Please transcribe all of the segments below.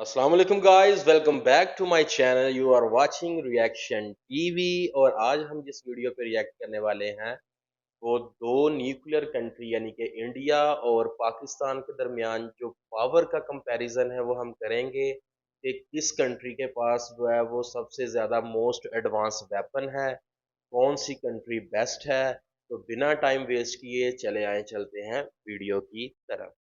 अस्सलाम वालेकुम guys, welcome back to my channel. You are watching reaction TV. और आज हम जिस वीडियो पे रिएक्ट करने वाले हैं वो दो न्यूक्लियर कंट्री यानी कि इंडिया और पाकिस्तान के दरमियान जो पावर का कंपैरिजन है वो हम करेंगे कि किस कंट्री के पास जो है वो सबसे ज़्यादा मोस्ट एडवांस वेपन है, कौन सी कंट्री बेस्ट है। तो बिना टाइम वेस्ट किए चलते हैं वीडियो की तरफ।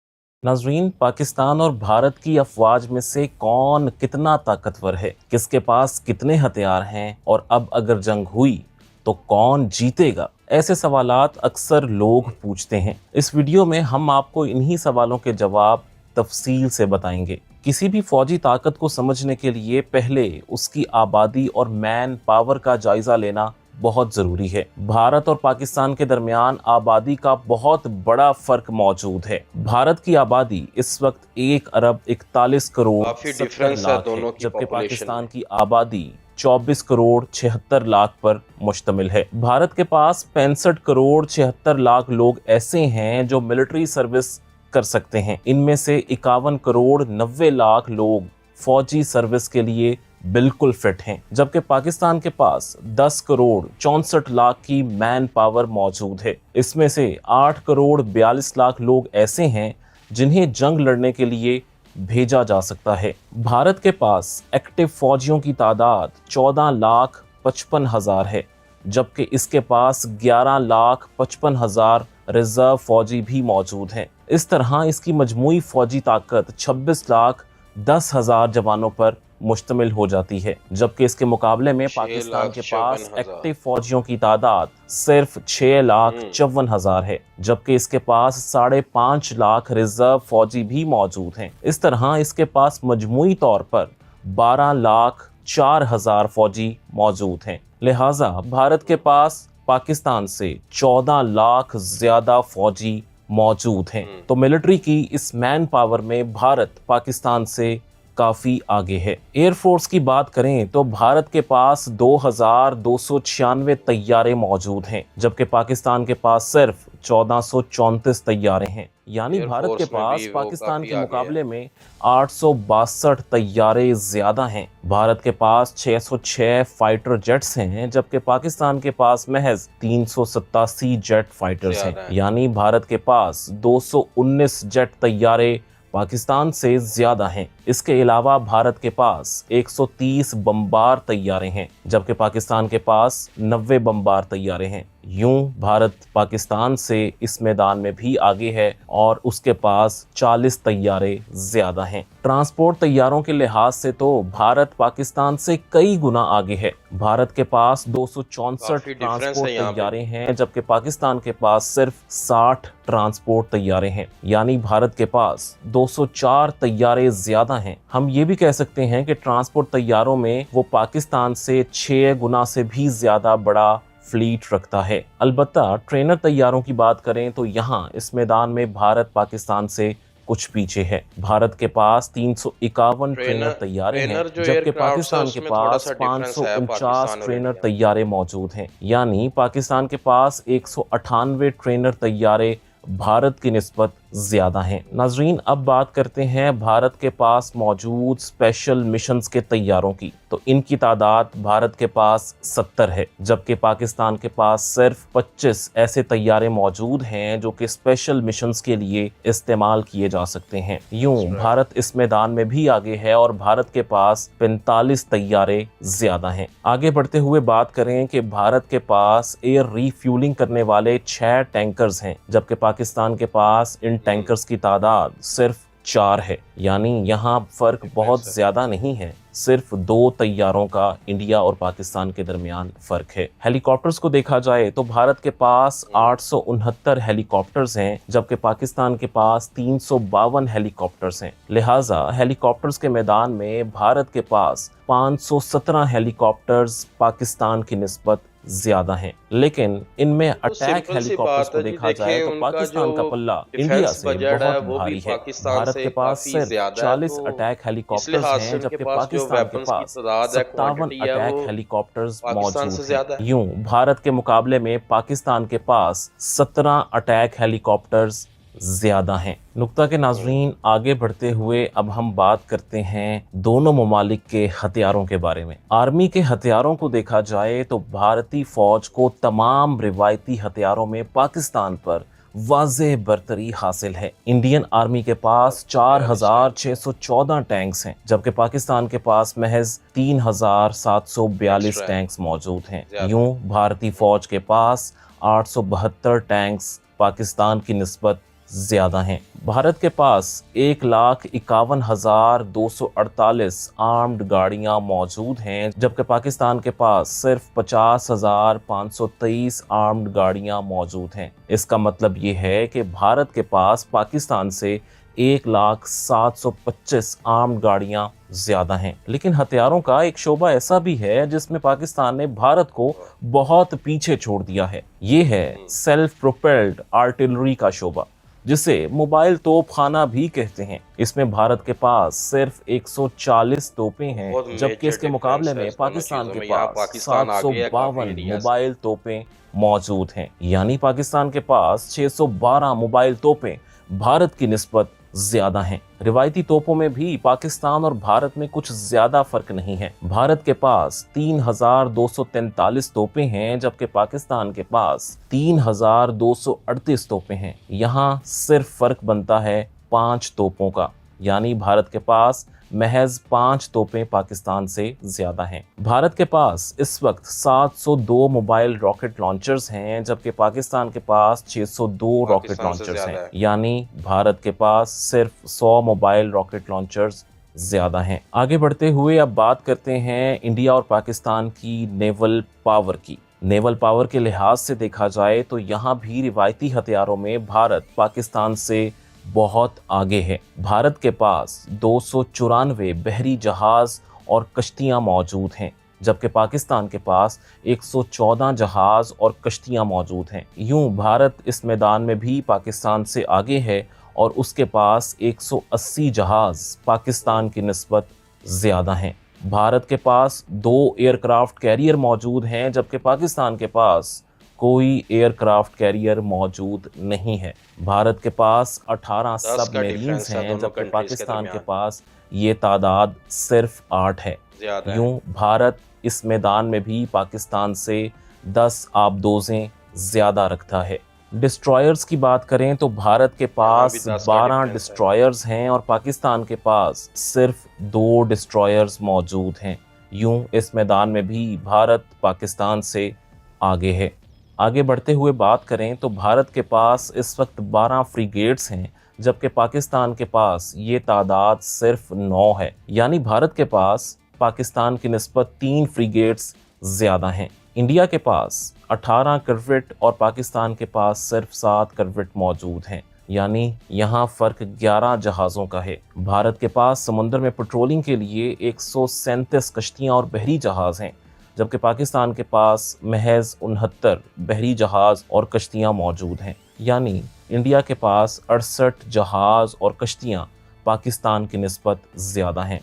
नाजरीन, पाकिस्तान और भारत की अफवाज में से कौन कितना ताकतवर है, किसके पास कितने हथियार हैं और अब अगर जंग हुई तो कौन जीतेगा, ऐसे सवालात अक्सर लोग पूछते हैं। इस वीडियो में हम आपको इन्हीं सवालों के जवाब तफसील से बताएंगे। किसी भी फौजी ताकत को समझने के लिए पहले उसकी आबादी और मैन पावर का जायजा लेना बहुत जरूरी है। भारत और पाकिस्तान के दरमियान आबादी का बहुत बड़ा फर्क मौजूद है। भारत की आबादी इस वक्त 1 अरब 41 करोड़ काफी 70 डिफरेंस है लाख है, दोनों की जबकि पॉपुलेशन में। पाकिस्तान की आबादी 24 करोड़ 76 लाख पर मुश्तमिल है। भारत के पास 65 करोड़ 76 लाख लोग ऐसे हैं जो मिलिट्री सर्विस कर सकते हैं। इनमें से 51 करोड़ 90 लाख लोग फौजी सर्विस के लिए बिल्कुल फिट हैं, जबकि पाकिस्तान के पास 10 करोड़ 64 लाख की मैन पावर मौजूद है। इसमें से 8 करोड़ 42 लाख लोग ऐसे हैं जिन्हें जंग लड़ने के लिए भेजा जा सकता है। भारत के पास एक्टिव फौजियों की तादाद 14 लाख 55 हजार है, जबकि इसके पास 11 लाख 55 हजार रिजर्व फौजी भी मौजूद हैं। इस तरह इसकी मजमूई फौजी ताकत 26 लाख 10 हजार जवानों पर मुश्तमिल हो जाती है, जबकि इसके मुकाबले में 6 पाकिस्तान लाख के 54 पास हजार। एक्टिव फौजियों की तादाद सिर्फ 6 लाख 54 हजार है, जबकि इसके पास 5.5 लाख रिजर्व फौजी भी मौजूद हैं। इस तरह इसके पास मजमूई तौर पर 12 लाख 4 हजार फौजी मौजूद हैं। लिहाजा भारत के पास पाकिस्तान से 14 लाख ज्यादा फौजी मौजूद हैं। तो मिलिट्री की इस मैन पावर में भारत पाकिस्तान से काफी आगे है। एयरफोर्स की बात करें तो भारत के पास 2296 तैयारे मौजूद हैं, जबकि पाकिस्तान के पास सिर्फ 1434 तैयारे हैं। यानी भारत के एयरफोर्स में पास भी वो पाकिस्तान काफी के आगे है। मुकाबले में 862 तैयारे ज्यादा हैं। भारत के पास 606 फाइटर जेट्स हैं, जबकि पाकिस्तान के पास महज 387 जेट फाइटर्स हैं। ज्यादा है। यानी भारत के पास 219 जेट तैयारे पाकिस्तान से ज्यादा हैं। इसके अलावा भारत के पास 130 बमबार तैयारे हैं, जबकि पाकिस्तान के पास 90 बमबार तैयारे हैं। यूं भारत पाकिस्तान से इस मैदान में भी आगे है और उसके पास 40 तैयारे ज्यादा हैं। ट्रांसपोर्ट तैयारों के लिहाज से तो भारत पाकिस्तान से कई गुना आगे है। भारत के पास 264 काफी डिफरेंस है ट्रांसपोर्ट यहाँ पे। तैयारे हैं, जबकि पाकिस्तान के पास सिर्फ 60 ट्रांसपोर्ट तैयारे हैं। यानी भारत के पास 204 तैयारे ज्यादा हैं। हम ये भी कह सकते हैं कि ट्रांसपोर्ट तैयारों में वो पाकिस्तान से 6 गुना से भी ज्यादा बड़ा फ्लीट रखता है। अलबत्ता ट्रेनर तैयारों की बात करें तो यहाँ इस मैदान में भारत पाकिस्तान से कुछ पीछे है। भारत के पास 351 ट्रेनर तैयारे हैं, ट्रेनर जो जबकि एयरक्राफ्ट है पाकिस्तान के उसमें थोड़ा पास सा डिफरेंस है 549 पाकिस्तान और ट्रेनर इंडिया में। तैयारे मौजूद हैं। यानी पाकिस्तान के पास 198 ट्रेनर तैयारे भारत की निस्बत ज्यादा हैं। नाजरीन, अब बात करते हैं भारत के पास मौजूद स्पेशल मिशंस के तैयारों की। तो इनकी तादाद भारत के पास 70 है, जबकि पाकिस्तान के पास सिर्फ 25 ऐसे तैयारे मौजूद हैं जो कि स्पेशल मिशंस के लिए इस्तेमाल किए जा सकते हैं। यूं भारत इस मैदान में भी आगे है और भारत के पास 45 तैयारे ज्यादा हैं। आगे बढ़ते हुए बात करें कि भारत के पास एयर रीफ्यूलिंग करने वाले 6 टैंकर्स हैं, जबकि पाकिस्तान के पास इन टैंकर्स की तादाद सिर्फ 4 है। यानी यहाँ फर्क बहुत ज्यादा नहीं है, सिर्फ 2 तैयारों का इंडिया और पाकिस्तान के दरमियान फर्क है। हेलीकॉप्टर्स को देखा जाए तो भारत के पास 869 हेलीकॉप्टर्स हैं, जबकि पाकिस्तान के पास 352 हेलीकॉप्टर्स हैं। लिहाजा हेलीकॉप्टर्स के मैदान में भारत के पास 517 हेलीकॉप्टर्स पाकिस्तान की निस्बत ज्यादा हैं। लेकिन इनमें तो अटैक सिंपल सी हेलीकॉप्टर्स बात को है जी, देखा जाए देखें तो उनका पाकिस्तान का जो पल्ला इंडिया डिफेंस से बजट है बहुत वो भी भारी है। पाकिस्तान भारत से के पास काफी सिर्फ ज्यादा है, 40 तो अटैक इस हेलीकॉप्टर्स लिहाज से हैं, उनके जबकि पास जो पाकिस्तान के वेपन्स की पास तादाद है, 57 क्वांटिटी है, अटैक वो हेलीकॉप्टर्स पाकिस्तान मौजूद से हैं। ज्यादा है। यूं भारत के मुकाबले में पाकिस्तान के पास 17 अटैक हेलीकॉप्टर्स ज्यादा हैं। नुक्ता के नाजरीन, आगे बढ़ते हुए अब हम बात करते हैं दोनों ममालिक के हथियारों के बारे में। आर्मी के हथियारों को देखा जाए तो भारतीय फौज को तमाम रिवायती हथियारों में पाकिस्तान पर वाज़ेह बरतरी हासिल है। इंडियन आर्मी के पास बयालीस टैंक है, 4614 टैंक्स हैं, जबकि पाकिस्तान के पास महज 3742 एक्स्ट्रा है, टैंक्स मौजूद हैं। ज्यादा यूं है। भारतीय फौज के पास 872 टैंक्स पाकिस्तान की निस्बत ज्यादा हैं। भारत के पास 1,51,248 आर्म्ड गाड़ियां मौजूद हैं, जबकि पाकिस्तान के पास सिर्फ 50,523 आर्म्ड गाड़ियां मौजूद हैं। इसका मतलब ये है कि भारत के पास पाकिस्तान से 1,0725 आर्म्ड गाड़ियां ज्यादा हैं। लेकिन हथियारों का एक शोबा ऐसा भी है जिसमें पाकिस्तान ने भारत को बहुत पीछे छोड़ दिया है। ये है सेल्फ प्रोपेल्ड आर्टिलरी का शोबा, जिसे मोबाइल तोप खाना भी कहते हैं। इसमें भारत के पास सिर्फ 140 तोपें हैं, बहुत जबकि मेजर इसके मुकाबले डिफरेंस है में इस दोनों पाकिस्तान चीजों के में। यहाँ पास पाकिस्तान आगे है काफी 752 इंडिया से। मोबाइल तोपें मौजूद हैं। यानी पाकिस्तान के पास 612 मोबाइल तोपें भारत की निस्बत ज्यादा हैं। रिवायती तोपों में भी पाकिस्तान और भारत में कुछ ज्यादा फर्क नहीं है। भारत के पास 3,243 तोपें हैं, जबकि पाकिस्तान के पास 3,238 तोपें हैं। यहाँ सिर्फ फर्क बनता है 5 तोपों का, यानी भारत के पास महज 5 तोपें पाकिस्तान से ज्यादा हैं। भारत के पास इस वक्त 702 मोबाइल रॉकेट लॉन्चर्स हैं, जबकि पाकिस्तान के पास 602 रॉकेट पाकिस्तान से लॉन्चर्स हैं। ज्यादा है। यानी भारत के पास सिर्फ 100 मोबाइल रॉकेट लॉन्चर्स ज्यादा हैं। आगे बढ़ते हुए अब बात करते हैं इंडिया और पाकिस्तान की नेवल पावर की। नेवल पावर के लिहाज से देखा जाए तो यहाँ भी रिवायती हथियारों में भारत पाकिस्तान से बहुत आगे है। भारत के पास 294 बहरी जहाज और कश्तियां मौजूद हैं, जबकि पाकिस्तान के पास 114 जहाज और कश्तियां मौजूद हैं। यूं भारत इस मैदान में भी पाकिस्तान से आगे है और उसके पास 180 जहाज पाकिस्तान की निस्बत ज्यादा हैं। भारत के पास 2 एयरक्राफ्ट कैरियर मौजूद हैं, जबकि पाकिस्तान के पास कोई एयरक्राफ्ट कैरियर मौजूद नहीं है। भारत के पास 18 10 का सबमरीन्स डिफरेंस है हैं, दोनों जबकि कंट्रीज के पाकिस्तान के दरमियान। पास ये तादाद सिर्फ 8 है। ज्यादा है। यूं भारत इस मैदान में भी पाकिस्तान से 10 आबदोजें ज्यादा रखता है। डिस्ट्रॉयर्स की बात करें तो भारत के यहाँ भी पास 10 का 12 डिफरेंस है। डिस्ट्रॉयर्स हैं और पाकिस्तान के पास सिर्फ 2 डिस्ट्रॉयर्स मौजूद हैं। यूं इस मैदान में भी भारत पाकिस्तान से आगे है। आगे बढ़ते हुए बात करें तो भारत के पास इस वक्त 12 फ्रिगेट्स हैं, जबकि पाकिस्तान के पास ये तादाद सिर्फ 9 है। यानी भारत के पास पाकिस्तान की निस्बत 3 फ्रिगेट्स ज्यादा हैं। इंडिया के पास 18 करवेट और पाकिस्तान के पास सिर्फ 7 करवेट मौजूद हैं। यानी यहाँ फर्क 11 जहाज़ों का है। भारत के पास समुद्र में पेट्रोलिंग के लिए 137 कश्तियाँ और बहरी जहाज़ हैं, जबकि पाकिस्तान के पास महज 69 बहरी जहाज़ और कश्तियाँ मौजूद हैं। यानी इंडिया के पास 68 जहाज़ और कश्तियाँ पाकिस्तान की निस्बत ज़्यादा हैं।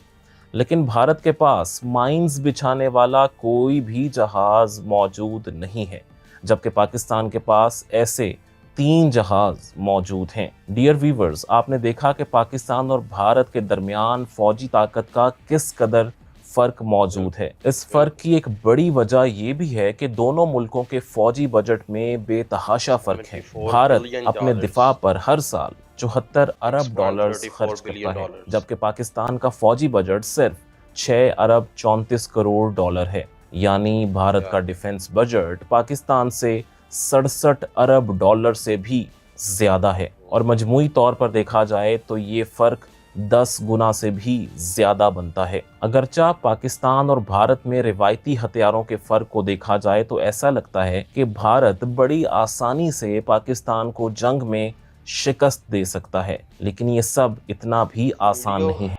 लेकिन भारत के पास माइंस बिछाने वाला कोई भी जहाज़ मौजूद नहीं है, जबकि पाकिस्तान के पास ऐसे 3 जहाज़ मौजूद हैं। डियर व्यूवर्स, आपने देखा कि पाकिस्तान और भारत के दरमियान फौजी ताकत का किस कदर फर्क मौजूद है। इस फर्क की एक बड़ी वजह यह भी है कि दोनों मुल्कों के फौजी बजट में बेतहाशा फर्क है। 74 भारत बिलियन अपने डॉलर्स, दिफा पर हर साल 74 अरब डॉलर्स 6.34 खर्च करता बिलियन है, डॉलर्स। जबकि पाकिस्तान का फौजी बजट सिर्फ 6 अरब 34 करोड़ डॉलर है। यानी भारत का डिफेंस बजट पाकिस्तान से 67 अरब डॉलर से भी ज्यादा है। और मजमूई तौर पर देखा जाए तो ये फर्क 10 गुना से भी ज्यादा बनता है। अगरचा पाकिस्तान और भारत में रिवायती हथियारों के फर्क को देखा जाए तो ऐसा लगता है कि भारत बड़ी आसानी से पाकिस्तान को जंग में शिकस्त दे सकता है, लेकिन ये सब इतना भी आसान वीडियो नहीं है।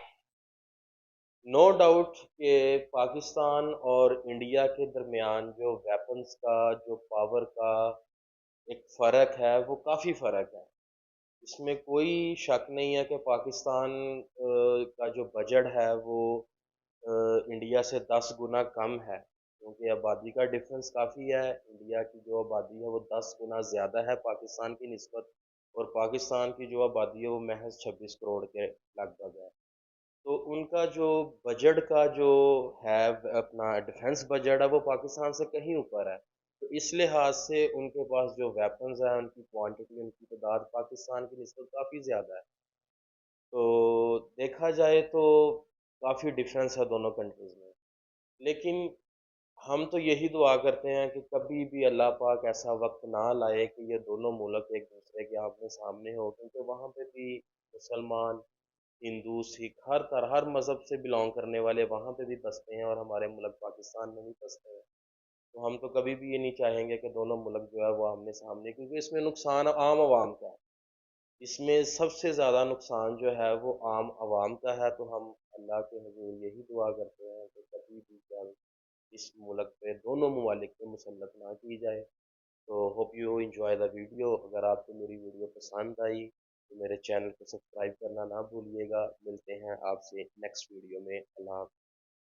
नो डाउट कि पाकिस्तान और इंडिया के दरमियान जो वेपन्स का, जो पावर का एक फ़र्क है, वो काफ़ी फ़र्क है। इसमें कोई शक नहीं है कि पाकिस्तान का जो बजट है वो इंडिया से 10 गुना कम है, क्योंकि आबादी का डिफरेंस काफ़ी है। इंडिया की जो आबादी है वो 10 गुना ज़्यादा है पाकिस्तान की निस्बत। اور پاکستان کی جو آبادی ہے وہ محض 26 کروڑ کے لگ بھگ ہے. تو ان کا جو بجٹ کا جو ہے اپنا ڈیفنس بجٹ ہے وہ پاکستان سے کہیں اوپر ہے. تو اس لحاظ سے ان کے پاس جو ویپنز ہیں ان کی کوانٹٹی ان کی تعداد پاکستان کی نسبت کافی زیادہ ہے. تو دیکھا جائے تو کافی ڈفرینس ہے دونوں کنٹریز میں. لیکن ہم تو یہی دعا کرتے ہیں کہ کبھی بھی اللہ پاک ایسا وقت نہ لائے کہ یہ دونوں ملک ایک دوسرے کے آمنے سامنے ہو، کیونکہ وہاں پہ بھی مسلمان، ہندو، سکھ ہر طرح ہر مذہب سے بلانگ کرنے والے وہاں پہ بھی بستے ہیں اور ہمارے ملک پاکستان میں بھی بستے ہیں. تو ہم تو کبھی بھی یہ نہیں چاہیں گے کہ دونوں ملک جو ہے وہ آمنے سامنے، کیونکہ اس میں نقصان عام عوام کا ہے. اس میں سب سے زیادہ نقصان جو ہے وہ عام عوام کا ہے. تو ہم اللہ کے حضور یہی دعا کرتے ہیں کہ کبھی بھی جنگ اس ملک پہ دونوں ممالک پہ مسلط نہ کی جائے. تو hope you enjoy the video. اگر آپ کو میری ویڈیو پسند آئی تو میرے چینل کو سبسکرائب کرنا نہ بھولیے گا. ملتے ہیں آپ سے نیکسٹ ویڈیو میں. اللہ حافظ.